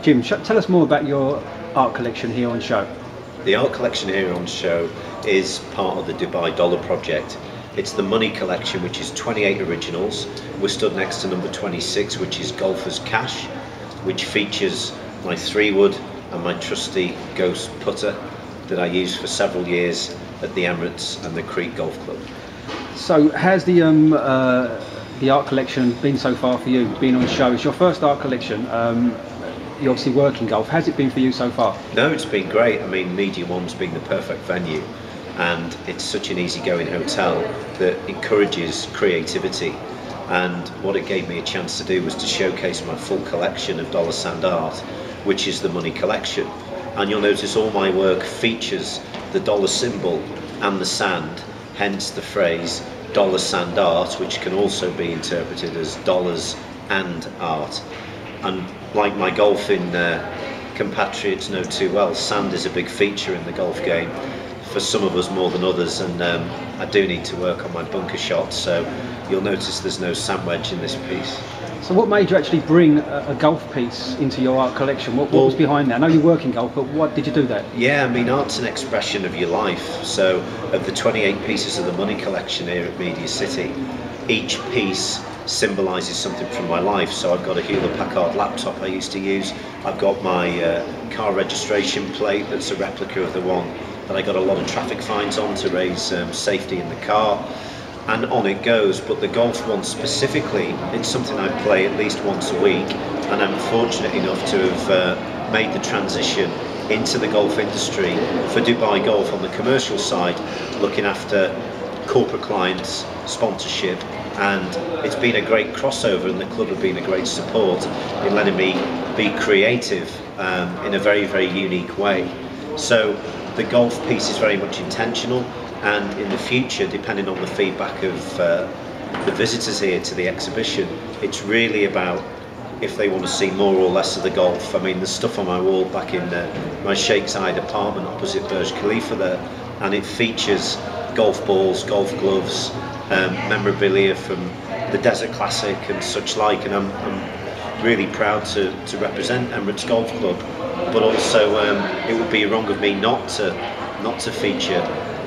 Jim, tell us more about your art collection here on show. The art collection here on show is part of the Dubai Dollar project. It's the money collection, which is 28 originals. We're stood next to number 26, which is Golfer's Cash, which features my 3-wood and my trusty Ghost putter that I used for several years at the Emirates and the Crete Golf Club. So how's the art collection been so far for you, being on show? It's your first art collection. You obviously work in golf. How's it been for you so far? No, it's been great. I mean, Media One's been the perfect venue, and it's such an easygoing hotel that encourages creativity. And what it gave me a chance to do was to showcase my full collection of Dollarsandart, which is the money collection. And you'll notice all my work features the dollar symbol and the sand, hence the phrase Dollarsandart, which can also be interpreted as dollars and art. And like my golfing compatriots know too well, sand is a big feature in the golf game, for some of us more than others, and I do need to work on my bunker shots, so you'll notice there's no sand wedge in this piece. So what made you actually bring a golf piece into your art collection? What was behind that? I know you work in golf, but what did you do that? Yeah, I mean, art's an expression of your life. So of the 28 pieces of the money collection here at Media City, each piece symbolises something from my life. So I've got a Hewlett-Packard laptop I used to use. I've got my car registration plate that's a replica of the one that I got a lot of traffic fines on to raise safety in the car. And on it goes. But the golf one specifically, it's something I play at least once a week, and I'm fortunate enough to have made the transition into the golf industry for Dubai Golf on the commercial side, looking after corporate clients, sponsorship, and it's been a great crossover, and the club have been a great support in letting me be creative in a very, very unique way. So the golf piece is very much intentional, and in the future, depending on the feedback of the visitors here to the exhibition, it's really about if they want to see more or less of the golf. I mean, there's stuff on my wall back in my Sheikh Zayed apartment opposite Burj Khalifa there, and it features golf balls, golf gloves, memorabilia from the Desert Classic and such like, and I'm really proud to represent Emirates Golf Club, but also it would be wrong of me not to feature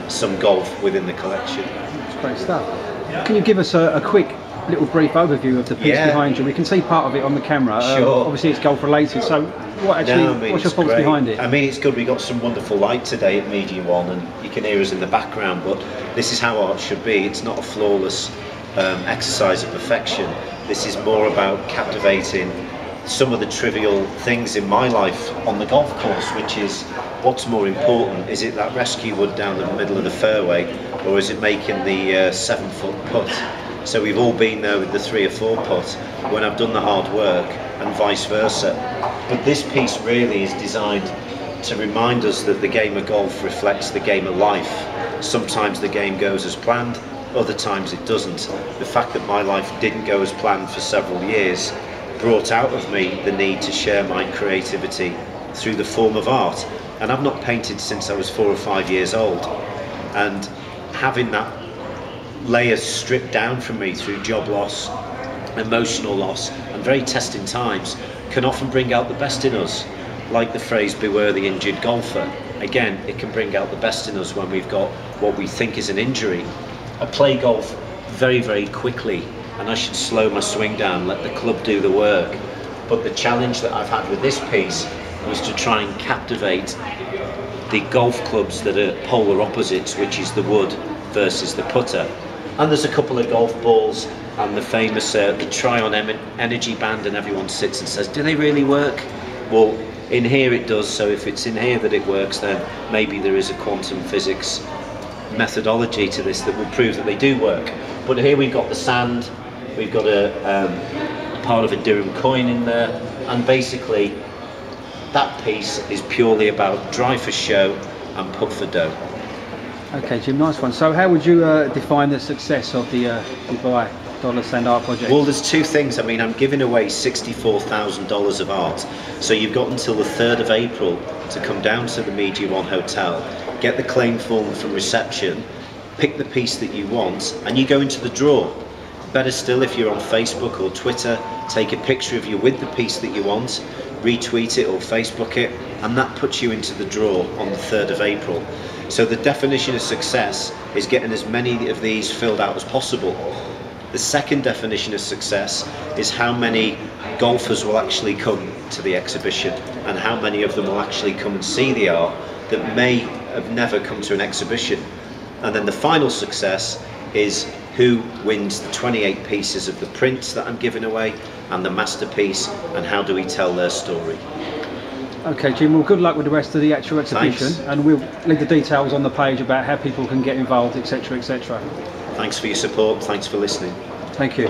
some golf within the collection. That's great stuff. Can you give us a quick little brief overview of the piece behind you? We can see part of it on the camera. Sure. Obviously it's golf related, so what's your thoughts behind it? I mean, it's good. We got some wonderful light today at Media One, and you can hear us in the background, but this is how art should be. It's not a flawless exercise of perfection. This is more about captivating some of the trivial things in my life on the golf course, which is what's more important. Is it that rescue wood down the middle of the fairway, or is it making the 7-foot putt? So we've all been there with the 3 or 4 putt when I've done the hard work, and vice versa. But this piece really is designed to remind us that the game of golf reflects the game of life. Sometimes the game goes as planned, other times it doesn't. The fact that my life didn't go as planned for several years brought out of me the need to share my creativity through the form of art. And I've not painted since I was 4 or 5 years old, and having that layer stripped down from me through job loss, emotional loss, and very testing times can often bring out the best in us. Like the phrase, beware the injured golfer. Again, it can bring out the best in us when we've got what we think is an injury. I play golf very, very quickly, and I should slow my swing down, let the club do the work. But the challenge that I've had with this piece was to try and captivate the golf clubs that are polar opposites, which is the wood versus the putter. And there's a couple of golf balls and the famous the Try-On energy band, and everyone sits and says, do they really work? Well, in here it does, so if it's in here that it works, then maybe there is a quantum physics methodology to this that will prove that they do work. But here we've got the sand, we've got a part of a dirham coin in there, and basically that piece is purely about drive for show and putt for dough. Okay, Jim, nice one. So how would you define the success of the Dubai Dollarsandart project? Well, there's two things. I mean, I'm giving away $64,000 of art. So you've got until the 3rd of April to come down to the Media One Hotel, get the claim form from reception, pick the piece that you want, and you go into the draw. Better still, if you're on Facebook or Twitter, take a picture of you with the piece that you want, retweet it or Facebook it, and that puts you into the draw on the 3rd of April. So the definition of success is getting as many of these filled out as possible. The second definition of success is how many golfers will actually come to the exhibition, and how many of them will actually come and see the art that may have never come to an exhibition. And then the final success is who wins the 28 pieces of the prints that I'm giving away and the masterpiece, and how do we tell their story. Okay, Jim, well, good luck with the rest of the actual exhibition. Thanks. And we'll leave the details on the page about how people can get involved, etc., etc. Thanks for your support, thanks for listening. Thank you.